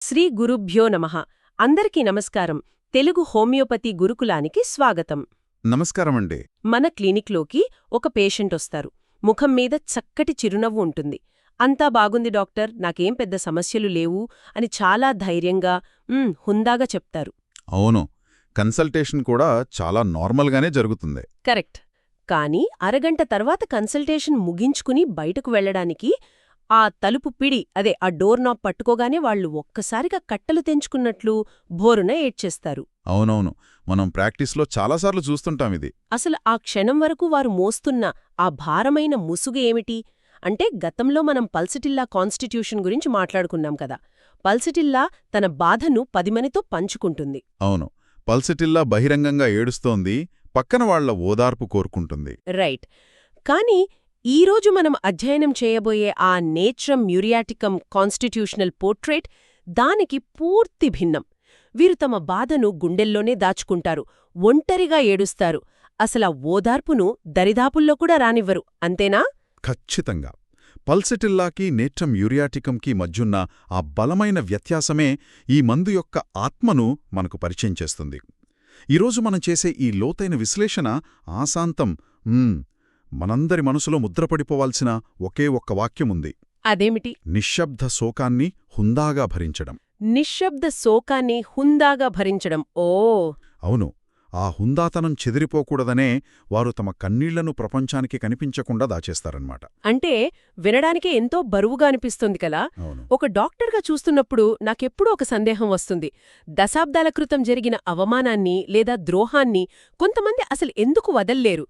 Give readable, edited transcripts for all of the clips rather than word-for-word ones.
శ్రీ గురుభ్యో నమః. అందరికీ నమస్కారం. తెలుగు హోమియోపతి గురుకులానికి స్వాగతం. నమస్కారమండి. మన క్లినిక్లోకి ఒక పేషెంటొస్తారు. ముఖం మీద చక్కటి చిరునవ్వు ఉంటుంది. అంతా బాగుంది డాక్టర్, నాకేం పెద్ద సమస్యలు లేవు అని చాలా ధైర్యంగా హుందాగా చెప్తారు. అవును, కన్సల్టేషన్ కూడా చాలా నార్మల్గానే జరుగుతుంది. కరెక్ట్. కానీ అరగంట తర్వాత కన్సల్టేషన్ ముగించుకుని బయటకు వెళ్లడానికి ఆ తలుపు పిడి ఆ డోర్ నాబ్ పట్టుకోగానే వాళ్లు ఒక్కసారిగా కట్టలు తెంచుకున్నట్లు భోరున ఏడ్చేస్తారు. అవునవును, మనం ప్రాక్టీస్లో చాలాసార్లు చూస్తుంటాం ఇది. అసలు ఆ క్షణం వరకు వారు మోస్తున్న ఆ భారమైన ముసుగు ఏమిటి అంటే, గతంలో మనం పల్సిటిల్లా కాన్స్టిట్యూషన్ గురించి మాట్లాడుకున్నాం కదా. పల్సిటిల్లా తన బాధను 10 మందితో పంచుకుంటుంది. అవును, పల్సిటిల్లా బహిరంగంగా ఏడుస్తోంది, పక్కన వాళ్ల ఓదార్పు కోరుకుంటుంది. రైట్. కానీ ఈరోజు మనం అధ్యయనం చేయబోయే ఆ నేట్రమ్ మ్యూరియాటికమ్ కాన్స్టిట్యూషనల్ పోర్ట్రేట్ దానికి పూర్తి భిన్నం. వీరు తమ బాధను గుండెల్లోనే దాచుకుంటారు, ఒంటరిగా ఏడుస్తారు, అసలా ఓదార్పును దరిదాపుల్లో కూడా రానివ్వరు. అంతేనా? ఖచ్చితంగా. పల్సిటిల్లాకి నేట్రమ్ మ్యూరియాటికంకి మధ్యున్న ఆ బలమైన వ్యత్యాసమే ఈ మందు యొక్క ఆత్మను మనకు పరిచయం చేస్తుంది. ఈరోజు మనం చేసే ఈ లోతైన విశ్లేషణ ఆశాంతం మనందరి మనసులో ముద్రపడిపోవాల్సిన ఒకే ఒక్క వాక్యముంది. అదేమిటి? నిశ్శబ్ద శోకాన్ని హుందాగా భరించడం. నిశ్శబ్ద శోకాన్ని హుందాగా భరించడం. ఓ అవును, ఆ హుందాతనం చెదిరిపోకూడదనే వారు తమ కన్నీళ్లను ప్రపంచానికి కనిపించకుండా దాచేస్తారన్నమాట. అంటే వినడానికే ఎంతో బరువుగా అనిపిస్తుంది కదా. అవును. ఒక డాక్టర్గా చూస్తున్నప్పుడు నాకెప్పుడూ ఒక సందేహం వస్తుంది. దశాబ్దాల క్రితం జరిగిన అవమానాన్ని లేదా ద్రోహాన్ని కొంతమంది అసలు ఎందుకు వదల్లేరు?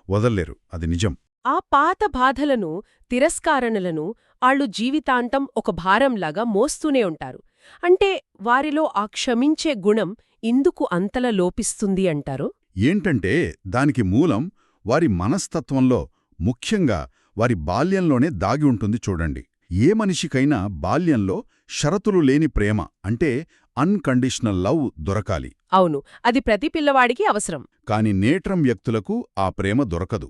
వదల్లేరు, అది నిజం. ఆ పాత బాధలను, తిరస్కారణలను ఆళ్లు జీవితాంతం ఒక భారంలాగా మోస్తూనే ఉంటారు. అంటే వారిలో ఆ క్షమించే గుణం ఇందుకు అంతలా లోపిస్తుంది అంటారు? ఏంటంటే దానికి మూలం వారి మనస్తత్వంలో, ముఖ్యంగా వారి బాల్యంలోనే దాగి ఉంటుంది. చూడండి, ఏ మనిషికైనా బాల్యంలో షరతులు లేని ప్రేమ అంటే అన్కండిషనల్ లవ్ దొరకాలి. అవును, అది ప్రతి పిల్లవాడికి అవసరం. కాని నేట్రమ్ వ్యక్తులకు ఆ ప్రేమ దొరకదు.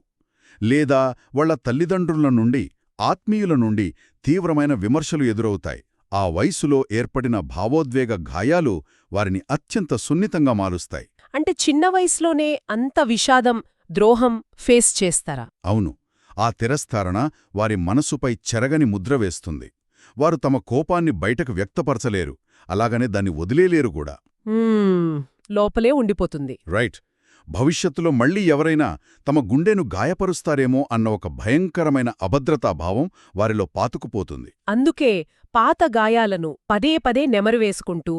లేదా వాళ్ల తల్లిదండ్రుల నుండి, ఆత్మీయుల నుండి తీవ్రమైన విమర్శలు ఎదురవుతాయి. ఆ వయసులో ఏర్పడిన భావోద్వేగ గాయాలు వారిని అత్యంత సున్నితంగా మారుస్తాయి. అంటే చిన్న వయసులోనే అంత విషాదం, ద్రోహం ఫేస్ చేస్తారా? అవును, ఆ తిరస్కారణ వారి మనసుపై చెరగని ముద్ర వేస్తుంది. వారు తమ కోపాన్ని బయటకు వ్యక్తపరచలేరు, అలాగనే దాన్ని వదిలేలేరు కూడా. లోపలే ఉండిపోతుంది. రైట్. భవిష్యత్తులో మళ్లీ ఎవరైనా తమ గుండెను గాయపరుస్తారేమో అన్న ఒక భయంకరమైన అభద్రతాభావం వారిలో పాతుకుపోతుంది. అందుకే పాత గాయాలను పదే పదే నెమరువేసుకుంటూ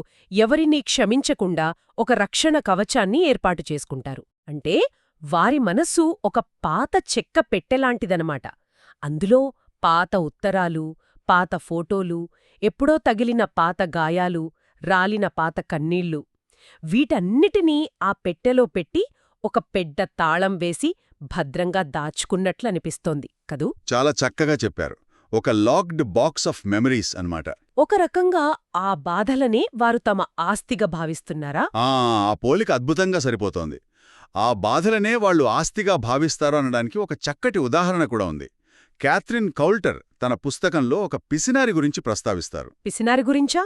ఎవరినీ క్షమించకుండా ఒక రక్షణ కవచాన్ని ఏర్పాటు చేసుకుంటారు. అంటే వారి మనస్సు ఒక పాత చెక్క పెట్టెలాంటిదనమాట. అందులో పాత ఉత్తరాలు, పాత ఫోటోలు, ఎప్పుడో తగిలిన పాత గాయాలు, రాలిన పాత కన్నీళ్లు, వీటన్నిటినీ ఆ పెట్టెలో పెట్టి ఒక పెద్ద తాళం వేసి భద్రంగా దాచుకున్నట్లనిపిస్తోంది కదూ? చాలా చక్కగా చెప్పారు. ఒక లాక్డ్ బాక్స్ ఆఫ్ మెమరీస్ అన్నమాట. ఒక రకంగా ఆ బాధలనే వారు తమ ఆస్తిగా భావిస్తున్నారా? ఆ పోలిక అద్భుతంగా సరిపోతోంది. ఆ బాధలనే వాళ్లు ఆస్తిగా భావిస్తారు అనడానికి ఒక చక్కటి ఉదాహరణ కూడా ఉంది. క్యాథరిన్ కౌల్టర్ తన పుస్తకంలో ఒక పిసినారి గురించి ప్రస్తావిస్తారు. పిసినారి గురించా?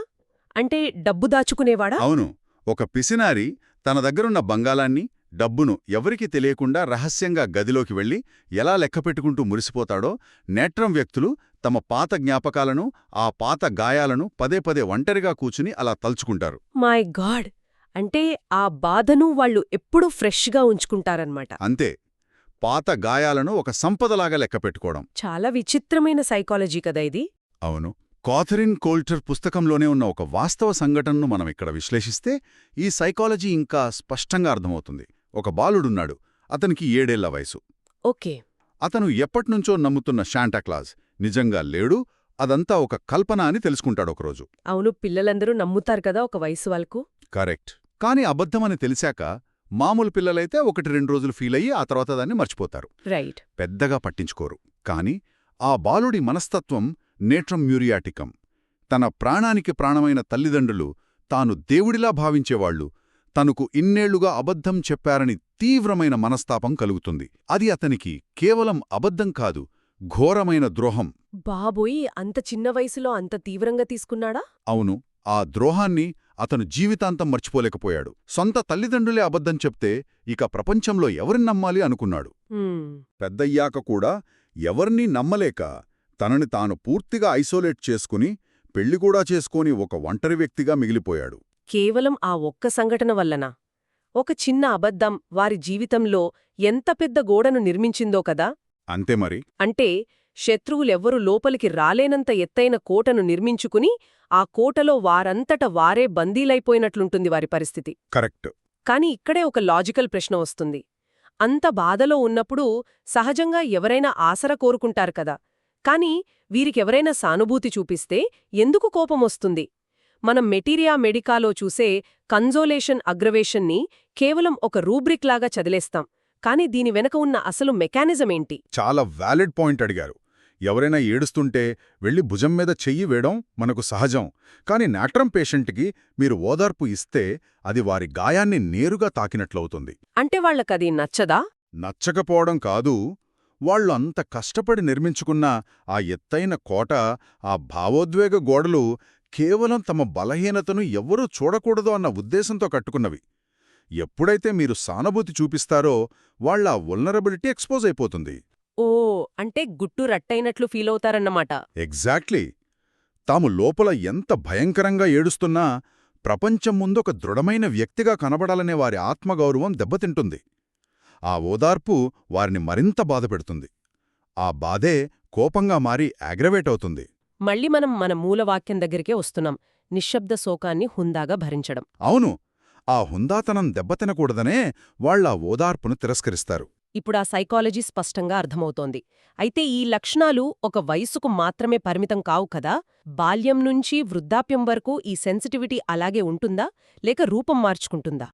అంటే డబ్బు దాచుకునేవాడా? అవును, ఒక పిసినారి తన దగ్గరున్న బంగాళాన్ని, డబ్బును ఎవరికీ తెలియకుండా రహస్యంగా గదిలోకి వెళ్లి ఎలా లెక్కపెట్టుకుంటూ మురిసిపోతాడో, నేట్రమ్ వ్యక్తులు తమ పాత జ్ఞాపకాలను, ఆ పాత గాయాలను పదే పదే ఒంటరిగా కూచుని అలా తలుచుకుంటారు. My God! అంటే ఆ బాధను వాళ్లు ఎప్పుడూ ఫ్రెష్గా ఉంచుకుంటారన్నమాట. అంతే, పాత గాయాలను ఒక సంపదలాగా లెక్కపెట్టుకోవడం. చాలా విచిత్రమైన సైకాలజీ కదా ఇది. అవును. కాథరిన్ కోల్టర్ పుస్తకంలోనే ఉన్న ఒక వాస్తవ సంఘటనను మనం ఇక్కడ విశ్లేషిస్తే ఈ సైకాలజీ ఇంకా స్పష్టంగా అర్థమవుతుంది. ఒక బాలుడున్నాడు, అతనికి 7 ఏళ్ల వయసు. ఓకే. అతను ఎప్పట్నుంచో నమ్ముతున్న శాంటాక్లాజ్ నిజంగా లేడు, అదంతా ఒక కల్పన అని తెలుసుకుంటాడు ఒకరోజు. అవును, పిల్లలందరూ నమ్ముతారు కదా ఒక వయసు వాళ్ళకు. కరెక్ట్. కాని అబద్ధమని తెలిసాక మామూలు పిల్లలైతే 1-2 రోజులు ఫీలయ్యి ఆ తర్వాత దాన్ని మర్చిపోతారు. రైట్. పెద్దగా పట్టించుకోరు. కాని ఆ బాలుడి మనస్తత్వం నేట్రమ్ మ్యూరియాటికం. తన ప్రాణానికి ప్రాణమైన తల్లిదండ్రులు తాను దేవుడిలా భావించేవాళ్లు తనకు ఇన్నేళ్లుగా అబద్ధం చెప్పారని తీవ్రమైన మనస్తాపం కలుగుతుంది. అది అతనికి కేవలం అబద్ధం కాదు, ఘోరమైన ద్రోహం. బాబోయ్, అంత చిన్న వయసులో అంత తీవ్రంగా తీసుకున్నాడా? అవును, ఆ ద్రోహాన్ని అతను జీవితాంతం మర్చిపోలేకపోయాడు. సొంత తల్లిదండ్రులే అబద్ధం చెప్తే ఇక ప్రపంచంలో ఎవరిని నమ్మాలి అనుకున్నాడు. పెద్దయ్యాక కూడా ఎవర్నీ నమ్మలేక తనని తాను పూర్తిగా ఐసోలేట్ చేసుకుని పెళ్లికూడా చేసుకోని ఒక ఒంటరి వ్యక్తిగా మిగిలిపోయాడు. కేవలం ఆ ఒక్క సంఘటన వల్లనా? ఒక చిన్న అబద్ధం వారి జీవితంలో ఎంత పెద్ద గోడను నిర్మించిందో కదా. అంతే మరి. అంటే శత్రువులెవ్వరూ లోపలికి రాలేనంత ఎత్తైన కోటను నిర్మించుకుని ఆ కోటలో వారంతట వారే బందీలైపోయినట్లుంటుంది వారి పరిస్థితి. కరెక్ట్. కాని ఇక్కడే ఒక లాజికల్ ప్రశ్న వస్తుంది. అంత బాధలో ఉన్నప్పుడు సహజంగా ఎవరైనా ఆసర కోరుకుంటారు కదా. కాని వీరికెవరైనా సానుభూతి చూపిస్తే ఎందుకు కోపమొస్తుంది? మనం మెటీరియా మెడికాలో చూసే కన్జోలేషన్ అగ్రవేషన్ని కేవలం ఒక రూబ్రిక్ లాగా చదిలేస్తాం. కాని దీని వెనక ఉన్న అసలు మెకానిజమేంటి? చాలా వ్యాలిడ్ పాయింట్ అడిగారు. ఎవరైనా ఏడుస్తుంటే వెళ్లి భుజం మీద చెయ్యి వేయడం మనకు సహజం. కాని నాట్రం పేషెంట్కి మీరు ఓదార్పు ఇస్తే అది వారి గాయాన్ని నేరుగా తాకినట్లవుతుంది. అంటే వాళ్లకది నచ్చదా? నచ్చకపోవడం కాదు, వాళ్లు అంత కష్టపడి నిర్మించుకున్న ఆ ఎత్తైన కోట, ఆ భావోద్వేగ గోడలు కేవలం తమ బలహీనతను ఎవ్వరూ చూడకూడదు అన్న ఉద్దేశంతో కట్టుకున్నవి. ఎప్పుడైతే మీరు సానుభూతి చూపిస్తారో వాళ్ళ వల్నరబిలిటీ ఎక్స్పోజ్ అయిపోతుంది. ఓ, అంటే గుట్టు రట్టయినట్లు ఫీలవుతారన్నమాట. ఎగ్జాక్ట్లీ. తాము లోపల ఎంత భయంకరంగా ఏడుస్తున్నా ప్రపంచం ముందొక దృఢమైన వ్యక్తిగా కనబడాలనే వారి ఆత్మగౌరవం దెబ్బతింటుంది. ఆ ఓదార్పు వారిని మరింత బాధపెడుతుంది. ఆ బాధే కోపంగా మారి అగ్రవేట్ అవుతుంది. మళ్ళీ మనం మన మూలవాక్యం దగ్గరికే వస్తున్నాం. నిశ్శబ్ద శోకాన్ని హుందాగా భరించడం. అవును, ఆ హుందాతనం దెబ్బతినకూడదనే వాళ్ళ ఓదార్పును తిరస్కరిస్తారు. ఇప్పుడా సైకాలజీ స్పష్టంగా అర్థమవుతోంది. అయితే ఈ లక్షణాలు ఒక వయసుకు మాత్రమే పరిమితం కావు కదా. బాల్యం నుంచి వృద్ధాప్యం వరకు ఈ సెన్సిటివిటీ అలాగే ఉంటుందా, లేక రూపం మార్చుకుంటుందా?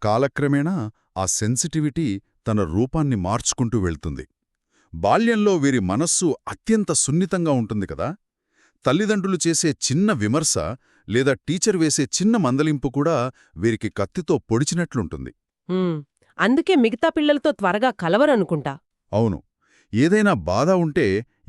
కాలక్రమేణా ఆ సెన్సిటివిటీ తన రూపాన్ని మార్చుకుంటూ వెళ్తుంది. బాల్యంలో వీరి మనస్సు అత్యంత సున్నితంగా ఉంటుంది కదా. తల్లిదండ్రులు చేసే చిన్న విమర్శ లేదా టీచర్ వేసే చిన్న మందలింపు కూడా వీరికి కత్తితో పొడిచినట్లుంటుంది. అందుకే మిగతా పిల్లలతో త్వరగా కలవరనుకుంటా. అవును, ఏదైనా బాధ ఉంటే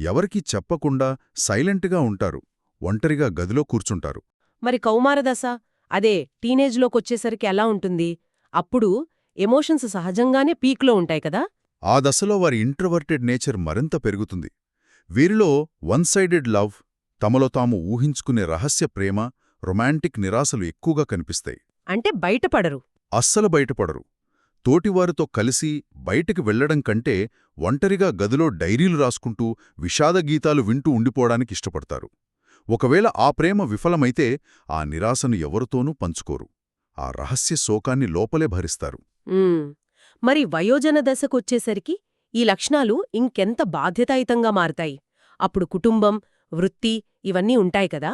ఎవరికీ చెప్పకుండా సైలెంట్గా ఉంటారు, ఒంటరిగా గదిలో కూర్చుంటారు. మరి కౌమారదశ, అదే టీనేజ్లోకొచ్చేసరికి ఎలా ఉంటుంది? అప్పుడు ఎమోషన్స్ సహజంగానే పీక్లో ఉంటాయి కదా. ఆ దశలో వారి ఇంట్రవర్టెడ్ నేచర్ మరింత పెరుగుతుంది. వీరిలో వన్ సైడెడ్ లవ్, తమలో తాము ఊహించుకునే రహస్య ప్రేమ, రొమాంటిక్ నిరాశలు ఎక్కువగా కనిపిస్తాయి. అంటే బయటపడరు. అస్సలు బయటపడరు. తోటివారితో కలిసి బయటికి వెళ్లడం కంటే ఒంటరిగా గదిలో డైరీలు రాసుకుంటూ విషాదగీతాలు వింటూ ఉండిపోవడానికి ఇష్టపడతారు. ఒకవేళ ఆ ప్రేమ విఫలమైతే ఆ నిరాశను ఎవరితోనూ పంచుకోరు. ఆ రహస్య శోకాన్ని లోపలే భరిస్తారు. మరి వయోజన దశకొచ్చేసరికి ఈ లక్షణాలు ఇంకెంత బాధ్యతాయుతంగా మారతాయి. అప్పుడు కుటుంబం, వృత్తి ఇవన్నీ ఉంటాయి కదా.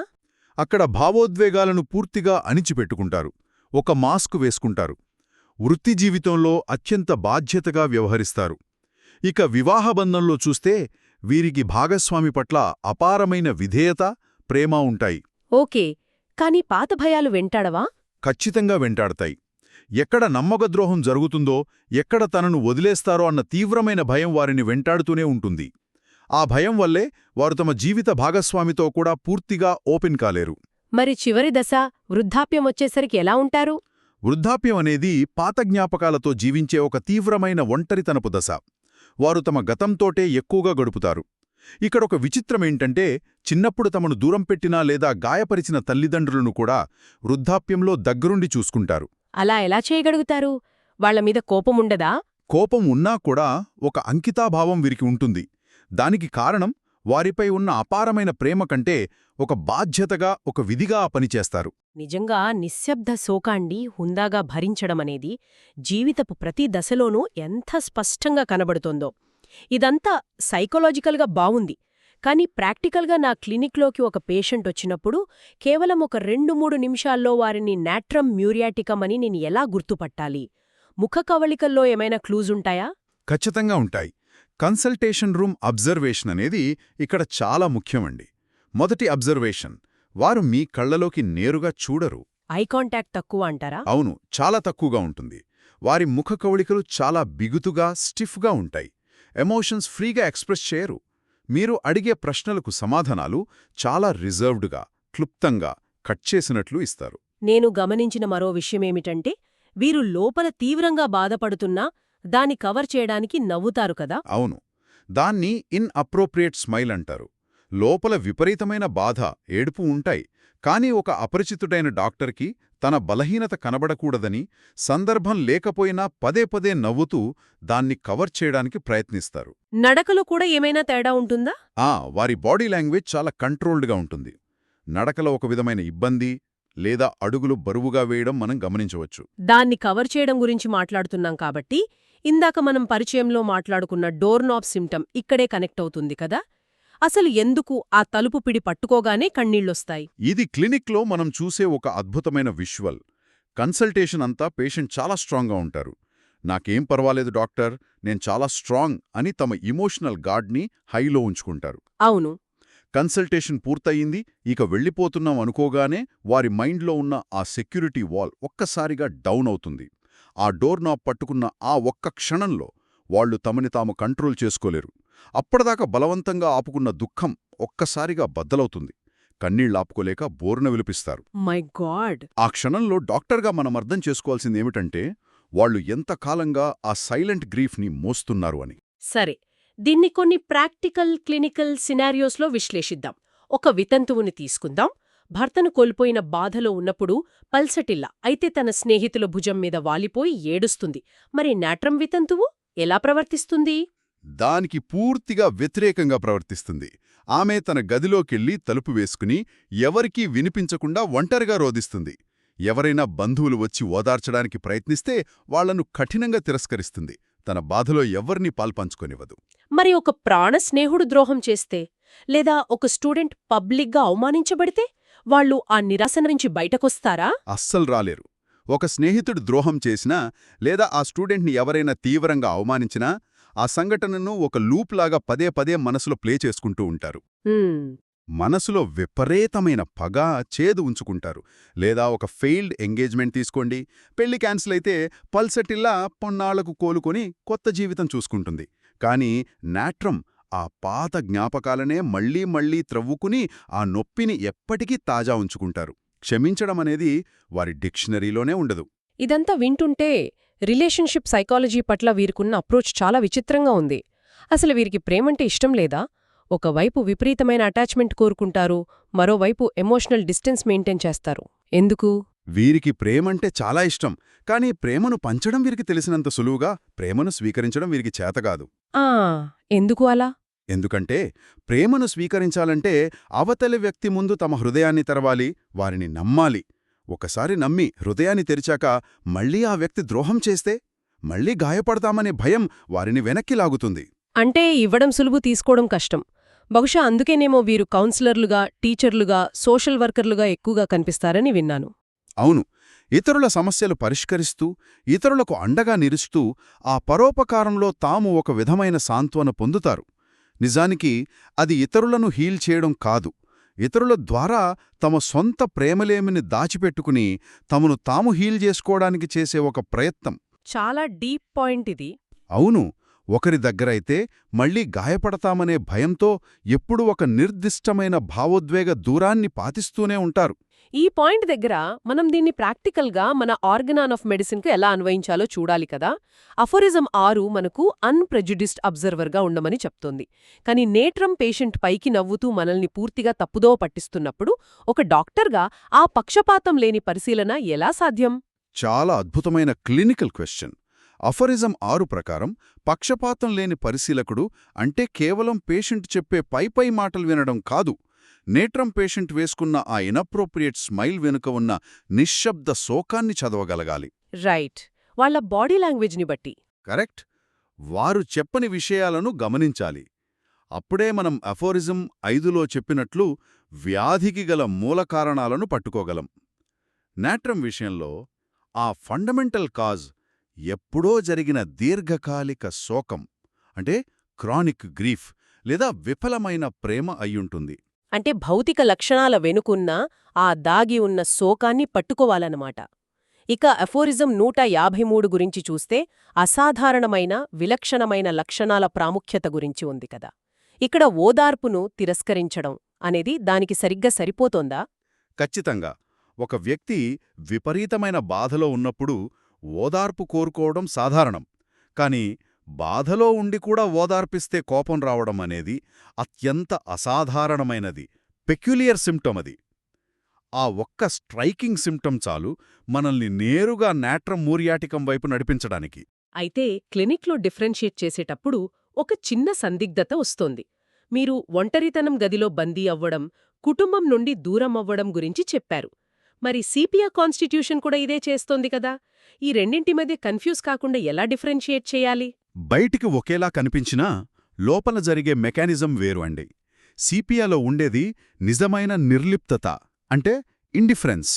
అక్కడ భావోద్వేగాలను పూర్తిగా అణిచిపెట్టుకుంటారు. ఒక మాస్క్ వేసుకుంటారు. వృత్తి జీవితంలో అత్యంత బాధ్యతగా వ్యవహరిస్తారు. ఇక వివాహబంధంలో చూస్తే వీరికి భాగస్వామి పట్ల అపారమైన విధేయత, ప్రేమ ఉంటాయి. ఓకే, కాని పాత భయాలు వెంటాడవా? ఖచ్చితంగా వెంటాడతాయి. ఎక్కడ నమ్మకద్రోహం జరుగుతుందో, ఎక్కడ తనను వదిలేస్తారో అన్న తీవ్రమైన భయం వారిని వెంటాడుతూనే ఉంటుంది. ఆ భయం వల్లే వారు తమ జీవిత భాగస్వామితో కూడా పూర్తిగా ఓపెన్ కాలేరు. మరి చివరి దశ వృద్ధాప్యం వచ్చేసరికి ఎలా ఉంటారు? వృద్ధాప్యం అనేది పాత జ్ఞాపకాలతో జీవించే ఒక తీవ్రమైన ఒంటరితనపు దశ. వారు తమ గతంతోటే ఎక్కువగా గడుపుతారు. ఇక్కడొక విచిత్రమేంటంటే, చిన్నప్పుడు తమను దూరం పెట్టినా లేదా గాయపరిచిన తల్లిదండ్రులను కూడా వృద్ధాప్యంలో దగ్గరుండి చూసుకుంటారు. అలా ఎలా చేయగలుగుతారు? వాళ్లమీద కోపముండదా? కోపం ఉన్నా కూడా ఒక అంకితాభావం వీరికి ఉంటుంది. దానికి కారణం వారిపై ఉన్న అపారమైన ప్రేమ కంటే ఒక బాధ్యతగా, ఒక విధిగా పనిచేస్తారు. నిజంగా నిశ్శబ్ద శోకాన్ని హుందాగా భరించడమనేది జీవితపు ప్రతి దశలోనూ ఎంత స్పష్టంగా కనబడుతోందో. ఇదంతా సైకలాజికల్గా బావుంది. కానీ ప్రాక్టికల్గా నా క్లినిక్లోకి ఒక పేషెంట్ వచ్చినప్పుడు కేవలం ఒక 2-3 నిమిషాల్లో వారిని నాట్రమ్ మ్యూరియాటికమ్ అని నేను ఎలా గుర్తుపట్టాలి? ముఖ కవళికల్లో ఏమైనా క్లూజుంటాయా? ఖచ్చితంగా ఉంటాయి. కన్సల్టేషన్ రూమ్ అబ్జర్వేషన్ అనేది ఇక్కడ చాలా ముఖ్యమండి. మొదటి అబ్జర్వేషన్, వారు మీ కళ్లలోకి నేరుగా చూడరు. ఐ కాంటాక్ట్ తక్కువ అంటారా? అవును, చాలా తక్కువగా ఉంటుంది. వారి ముఖ కవళికలు చాలా బిగుతుగా, స్టిఫ్గా ఉంటాయి. ఎమోషన్స్ ఫ్రీగా ఎక్స్ప్రెస్ చేయరు. మీరు అడిగే ప్రశ్నలకు సమాధానాలు చాలా రిజర్వ్డ్గా, క్లుప్తంగా, కట్ చేసినట్లు ఇస్తారు. నేను గమనించిన మరో విషయమేమిటంటే, వీరు లోపల తీవ్రంగా బాధపడుతున్నా దాన్ని కవర్ చేయడానికి నవ్వుతారు కదా. అవును, దాన్ని ఇన్అప్రోప్రియేట్ స్మైల్ అంటారు. లోపల విపరీతమైన బాధ, ఏడుపు ఉంటాయి, కానీ ఒక అపరిచితుడైన డాక్టర్కి తన బలహీనత కనబడకూడదని, సందర్భం లేకపోయినా పదే పదే నవ్వుతూ దాన్ని కవర్ చేయడానికి ప్రయత్నిస్తారు. నడకలో కూడా ఏమైనా తేడా ఉంటుందా? వారి బాడీ లాంగ్వేజ్ చాలా కంట్రోల్డ్గా ఉంటుంది. నడకలో ఒక విధమైన ఇబ్బంది లేదా అడుగులు బరువుగా వేయడం మనం గమనించవచ్చు. దాన్ని కవర్ చేయడం గురించి మాట్లాడుతున్నాం కాబట్టి, ఇందాక మనం పరిచయంలో మాట్లాడుకున్న డోర్ నాబ్ సిమ్టమ్ ఇక్కడే కనెక్ట్ అవుతుంది కదా. అసలు ఎందుకు ఆ తలుపు పిడి పట్టుకోగానే కన్నీళ్లొస్తాయి? ఇది క్లినిక్లో మనం చూసే ఒక అద్భుతమైన విజువల్. కన్సల్టేషన్ అంతా పేషెంట్ చాలా స్ట్రాంగ్గా ఉంటారు. నాకేం పర్వాలేదు డాక్టర్, నేను చాలా స్ట్రాంగ్ అని తమ ఇమోషనల్ గార్డ్ని హైలో ఉంచుకుంటారు. అవును. కన్సల్టేషన్ పూర్తయింది, ఇక వెళ్ళిపోతున్నాం అనుకోగానే వారి మైండ్లో ఉన్న ఆ సెక్యూరిటీ వాల్ ఒక్కసారిగా డౌన్ అవుతుంది. ఆ డోర్ నాబ్ పట్టుకున్న ఆ ఒక్క క్షణంలో వాళ్లు తమని తాము కంట్రోల్ చేసుకోలేరు. అప్పటిదాకా బలవంతంగా ఆపుకున్న దుఃఖం ఒక్కసారిగా బద్దలవుతుంది. కన్నీళ్లాపుకోలేక బోరున విలిపిస్తారు. My God! ఆ క్షణంలో డాక్టర్గా మనం అర్థం చేసుకోవాల్సిందేమిటంటే, వాళ్లు ఎంతకాలంగా ఆ సైలెంట్ గ్రీఫ్ని మోస్తున్నారు అని. సరే, దీన్ని కొన్ని ప్రాక్టికల్ క్లినికల్ సినారియోస్లో విశ్లేషిద్దాం. ఒక వితంతువుని తీసుకుందాం. భర్తను కోల్పోయిన బాధలో ఉన్నప్పుడు పల్సటిల్లా అయితే తన స్నేహితుల భుజం మీద వాలిపోయి ఏడుస్తుంది. మరి నాట్రం వితంతువు ఎలా ప్రవర్తిస్తుంది? దానికి పూర్తిగా వ్యతిరేకంగా ప్రవర్తిస్తుంది. ఆమె తన గదిలోకెళ్ళి తలుపు వేసుకుని ఎవరికీ వినిపించకుండా ఒంటరిగా రోదిస్తుంది. ఎవరైనా బంధువులు వచ్చి ఓదార్చడానికి ప్రయత్నిస్తే వాళ్లను కఠినంగా తిరస్కరిస్తుంది. తన బాధలో ఎవ్వర్నీ పాల్పంచుకొనివ్వదు. మరి ఒక ప్రాణ స్నేహుడు ద్రోహం చేస్తే, లేదా ఒక స్టూడెంట్ పబ్లిక్గా అవమానించబడితే వాళ్ళు ఆ నిరాశ నుంచి బయటకొస్తారా? అస్సలు రాలేరు. ఒక స్నేహితుడు ద్రోహం చేసినా లేదా ఆ స్టూడెంట్ని ఎవరైనా తీవ్రంగా అవమానించినా ఆ సంఘటనను ఒక లూప్ లాగా పదే పదే మనసులో ప్లే చేసుకుంటూ ఉంటారు. మనసులో విపరీతమైన పగ, చేదు ఉంచుకుంటారు. లేదా ఒక ఫెయిల్డ్ ఎంగేజ్మెంట్ తీసుకోండి. పెళ్లి క్యాన్సిల్ అయితే పల్సటిల్లా పొన్నాళ్లకు కోలుకొని కొత్త జీవితం చూసుకుంటుంది. కానీ నాట్రం ఆ పాత జ్ఞాపకాలనే మళ్లీ మళ్లీ త్రవ్వుకుని ఆ నొప్పిని ఎప్పటికీ తాజా ఉంచుకుంటారు. క్షమించడమనేది వారి డిక్షనరీలోనే ఉండదు. ఇదంతా వింటుంటే రిలేషన్షిప్ సైకాలజీ పట్ల వీరికున్న అప్రోచ్ చాలా విచిత్రంగా ఉంది. అసలు వీరికి ప్రేమంటే ఇష్టం లేదా? ఒకవైపు విపరీతమైన అటాచ్మెంట్ కోరుకుంటారు, మరోవైపు ఎమోషనల్ డిస్టెన్స్ మెయింటైన్ చేస్తారు. ఎందుకు? వీరికి ప్రేమంటే చాలా ఇష్టం, కానీ ప్రేమను పంచడం వీరికి తెలిసినంత సులువుగా ప్రేమను స్వీకరించడం వీరికి చేతగాదు. ఎందుకు అలా? ఎందుకంటే ప్రేమను స్వీకరించాలంటే అవతలి వ్యక్తి ముందు తమ హృదయాన్ని తెరవాలి, వారిని నమ్మాలి. ఒకసారి నమ్మి హృదయాన్ని తెరిచాక మళ్లీ ఆ వ్యక్తి ద్రోహం చేస్తే మళ్లీ గాయపడతామనే భయం వారిని వెనక్కి లాగుతుంది. అంటే ఇవ్వడం సులువు, తీసుకోవడం కష్టం. బహుశా అందుకేనేమో వీరు కౌన్సిలర్లుగా, టీచర్లుగా, సోషల్ వర్కర్లుగా ఎక్కువగా కనిపిస్తారని విన్నాను. అవును, ఇతరుల సమస్యలు పరిష్కరిస్తూ, ఇతరులకు అండగా నిలుస్తూ ఆ పరోపకారంలో తాము ఒక విధమైన సాంత్వన పొందుతారు. నిజానికి అది ఇతరులను హీల్ చేయడం కాదు, ఇతరుల ద్వారా తమ సొంత ప్రేమలేమిని దాచిపెట్టుకుని తమను తాము హీల్ చేసుకోవడానికి చేసే ఒక ప్రయత్నం. చాలా డీప్ పాయింట్ ఇది. అవును, ఒకరి దగ్గరైతే మళ్లీ గాయపడతామనే భయంతో ఎప్పుడూ ఒక నిర్దిష్టమైన భావోద్వేగ దూరాన్ని పాటిస్తూనే ఉంటారు. ఈ పాయింట్ దగ్గర మనం దీన్ని ప్రాక్టికల్గా మన ఆర్గనాన్ ఆఫ్ మెడిసిన్కు ఎలా అన్వయించాలో చూడాలి కదా. అఫోరిజం 6 మనకు అన్ప్రెజుడిస్డ్ అబ్జర్వర్గా ఉండమని చెప్తోంది. కానీ నేట్రం పేషెంట్ పైకి నవ్వుతూ మనల్ని పూర్తిగా తప్పుదోవ పట్టిస్తున్నప్పుడు ఒక డాక్టర్గా ఆ పక్షపాతం లేని పరిశీలన ఎలా సాధ్యం? చాలా అద్భుతమైన క్లినికల్ క్వశ్చన్. అఫోరిజం 6 ప్రకారం పక్షపాతం లేని పరిశీలకుడు అంటే కేవలం పేషెంట్ చెప్పే పైపై మాటలు వినడం కాదు, నేట్రం పేషెంట్ వేసుకున్న ఆ ఇనప్రోప్రియేట్ స్మైల్ వెనుక ఉన్న నిశ్శబ్ద శోకాన్ని చదవగలగాలి. రైట్, వాళ్ళ బాడీ లాంగ్వేజ్ని బట్టి. కరెక్ట్, వారు చెప్పని విషయాలను గమనించాలి. అప్పుడే మనం అఫోరిజం 5లో చెప్పినట్లు వ్యాధికి గల మూల కారణాలను పట్టుకోగలం. నాట్రం విషయంలో ఆ ఫండమెంటల్ కాజ్ ఎప్పుడో జరిగిన దీర్ఘకాలిక శోకం, అంటే క్రానిక్ గ్రీఫ్ లేదా విఫలమైన ప్రేమ అయ్యుంటుంది. అంటే భౌతిక లక్షణాల వెనుకున్న ఆ దాగి ఉన్న శోకాన్ని పట్టుకోవాలన్నమాట. ఇక అఫోరిజం 153 గురించి చూస్తే అసాధారణమైన, విలక్షణమైన లక్షణాల ప్రాముఖ్యత గురించి ఉంది కదా. ఇక్కడ ఓదార్పును తిరస్కరించడం అనేది దానికి సరిగ్గా సరిపోతోందా? ఖచ్చితంగా. ఒక వ్యక్తి విపరీతమైన బాధలో ఉన్నప్పుడు ఓదార్పు కోరుకోవడం సాధారణం. కాని బాధలో ఉండి కూడా ఓదార్పిస్తే కోపం రావడం అనేది అత్యంత అసాధారణమైనది, పెక్యులియర్ సిమ్టమ్ అది. ఆ ఒక్క స్ట్రైకింగ్ సిమ్టమ్ చాలు మనల్ని నేరుగా నాట్రమ్ మూరియాటికం వైపు నడిపించడానికి. అయితే క్లినిక్లో డిఫరెన్షియేట్ చేసేటప్పుడు ఒక చిన్న సందిగ్ధత వస్తోంది. మీరు ఒంటరితనం గదిలో బందీ అవ్వడం, కుటుంబం నుండి దూరం అవ్వడం గురించి చెప్పారు. మరి సిపిఆర్ కాన్స్టిట్యూషన్ కూడా ఇదే చేస్తోంది కదా. ఈ రెండింటి మధ్య కన్ఫ్యూజ్ కాకుండా ఎలా డిఫరెన్షియేట్ చేయాలి? బయటికి ఒకేలా కనిపించినా లోపల జరిగే మెకానిజం వేరు అండి. సిపియాలో ఉండేది నిజమైన నిర్లిప్తత, అంటే ఇండిఫరెన్స్.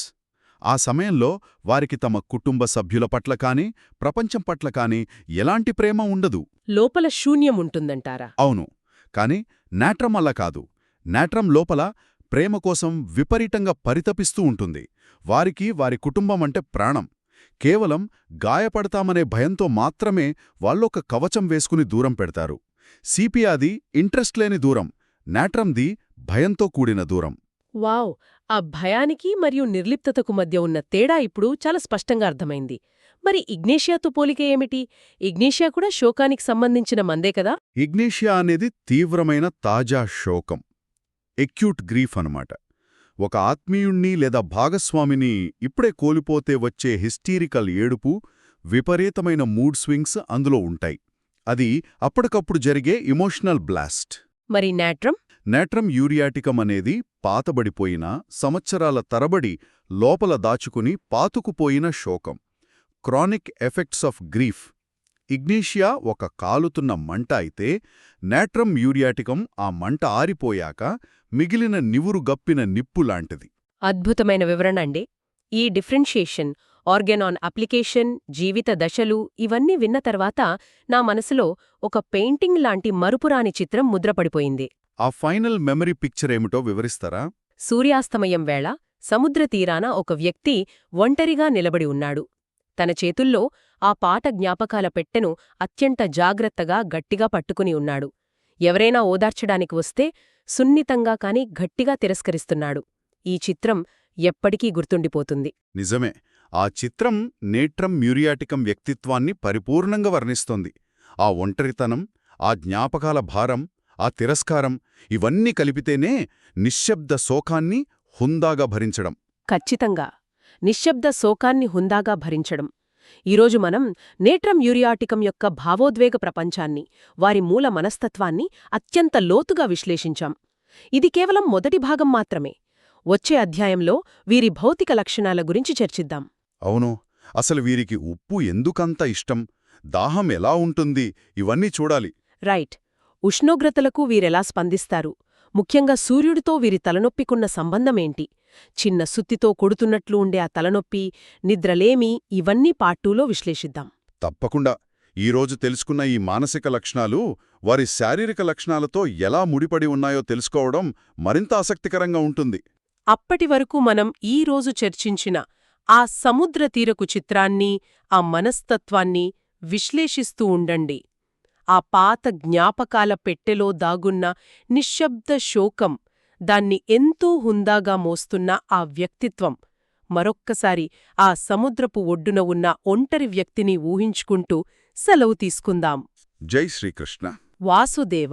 ఆ సమయంలో వారికి తమ కుటుంబ సభ్యుల పట్ల కాని, ప్రపంచం పట్ల కాని ఎలాంటి ప్రేమ ఉండదు. లోపల శూన్యం ఉంటుందంటారా? అవును. కాని నాట్రమ్ అలా కాదు. నాట్రమ్ లోపల ప్రేమ కోసం విపరీతంగా పరితపిస్తూ ఉంటుంది. వారికి వారి కుటుంబమంటే ప్రాణం. కేవలం గాయపడతామనే భయంతో మాత్రమే వాళ్ళొక కవచం వేసుకుని దూరం పెడతారు. సిపియాది ఇంట్రెస్ట్ లేని దూరం, నాట్రమ్ది భయంతో కూడిన దూరం. వావ్! ఆ భయానికి మరియు నిర్లిప్తతకు మధ్య ఉన్న తేడా ఇప్పుడు చాలా స్పష్టంగా అర్థమైంది. మరి ఇగ్నేషియాతో పోలిక ఏమిటి? ఇగ్నేషియా కూడా శోకానికి సంబంధించిన మందే కదా? ఇగ్నేషియా అనేది తీవ్రమైన తాజా శోకం, ఎక్యూట్ గ్రీఫ్ అన్నమాట. ఒక ఆత్మీయుణ్ణి లేదా భాగస్వామిని ఇప్పుడే కోల్పోతే వచ్చే హిస్టీరికల్ ఏడుపు, విపరీతమైన మూడ్ స్వింగ్స్ అందులో ఉంటాయి. అది అప్పటికప్పుడు జరిగే ఇమోషనల్ బ్లాస్ట్. మరి నాట్రమ్? నాట్రమ్ యూరియాటికం అనేది పాతబడిపోయిన, సంవత్సరాల తరబడి లోపల దాచుకుని పాతుకుపోయిన శోకం, chronic effects of grief. Ignatia ఒక కాలుతున్న మంట అయితే, నాట్రమ్ యూరియాటికం ఆ మంట ఆరిపోయాక మిగిలిన నివురుగప్పిన నిప్పులాంటిది. అద్భుతమైన వివరణ అండి. ఈ డిఫరెన్షియేషన్, ఆర్గన్ ఆన్ అప్లికేషన్, జీవిత దశలు ఇవన్నీ విన్న తర్వాత నా మనసులో ఒక పెయింటింగ్ లాంటి మరుపురాని చిత్రం ముద్రపడిపోయింది. ఆ ఫైనల్ మెమరీ పిక్చర్ ఏమిటో వివరిస్తారా? సూర్యాస్తమయం వేళ సముద్ర తీరాన ఒక వ్యక్తి ఒంటరిగా నిలబడి ఉన్నాడు. తన చేతుల్లో ఆ పాత జ్ఞాపకాల పెట్టెను అత్యంత జాగ్రత్తగా గట్టిగా పట్టుకుని ఉన్నాడు. ఎవరైనా ఓదార్చడానికి వస్తే సున్నితంగా కాని గట్టిగా తిరస్కరిస్తున్నాడు. ఈ చిత్రం ఎప్పటికీ గుర్తుండిపోతుంది. నిజమే. ఆ చిత్రం నేట్రమ్ మ్యూరియాటికం వ్యక్తిత్వాన్ని పరిపూర్ణంగా వర్ణిస్తోంది. ఆ ఒంటరితనం, ఆ జ్ఞాపకాల భారం, ఆ తిరస్కారం ఇవన్నీ కలిపితేనే నిశ్శబ్ద శోకాన్ని హుందాగా భరించడం. ఖచ్చితంగా. నిశ్శబ్ద శోకాన్ని హుందాగా భరించడం. ఈరోజు మనం నేట్రమ్ యూరియాటికం యొక్క భావోద్వేగ ప్రపంచాన్ని, వారి మూల మనస్తత్వాన్ని అత్యంత లోతుగా విశ్లేషించాం. ఇది కేవలం మొదటి భాగం మాత్రమే. వచ్చే అధ్యాయంలో వీరి భౌతిక లక్షణాల గురించి చర్చిద్దాం. అవును. అసలు వీరికి ఉప్పు ఎందుకంత ఇష్టం, దాహం ఎలా ఉంటుంది, ఇవన్నీ చూడాలి. రైట్. ఉష్ణోగ్రతలకు వీరెలా స్పందిస్తారు? ముఖ్యంగా సూర్యుడితో వీరి తలనొప్పికున్న సంబంధమేంటి? చిన్న సుత్తితో కొడుతున్నట్లు ఉండే ఆ తలనొప్పి, నిద్రలేమి ఇవన్నీ పార్ట్ 2లో విశ్లేషిద్దాం. తప్పకుండా. ఈరోజు తెలుసుకున్న ఈ మానసిక లక్షణాలు వారి శారీరక లక్షణాలతో ఎలా ముడిపడి ఉన్నాయో తెలుసుకోవడం మరింత ఆసక్తికరంగా ఉంటుంది. అప్పటి వరకు మనం ఈ రోజు చర్చించిన ఆ సముద్ర తీరపు చిత్రాన్ని, ఆ మనస్తత్వాన్ని విశ్లేషిస్తూ ఉండండి. ఆ పాత జ్ఞాపకాల పెట్టెలో దాగున్న నిశ్శబ్ద శోకం, దాన్ని ఎంతో హుందాగా మోస్తున్న ఆ వ్యక్తిత్వం. మరొక్కసారి ఆ సముద్రపు ఒడ్డున ఉన్న ఒంటరి వ్యక్తిని ఊహించుకుంటూ సెలవు తీసుకుందాం. జై శ్రీకృష్ణ. వాసుదేవ.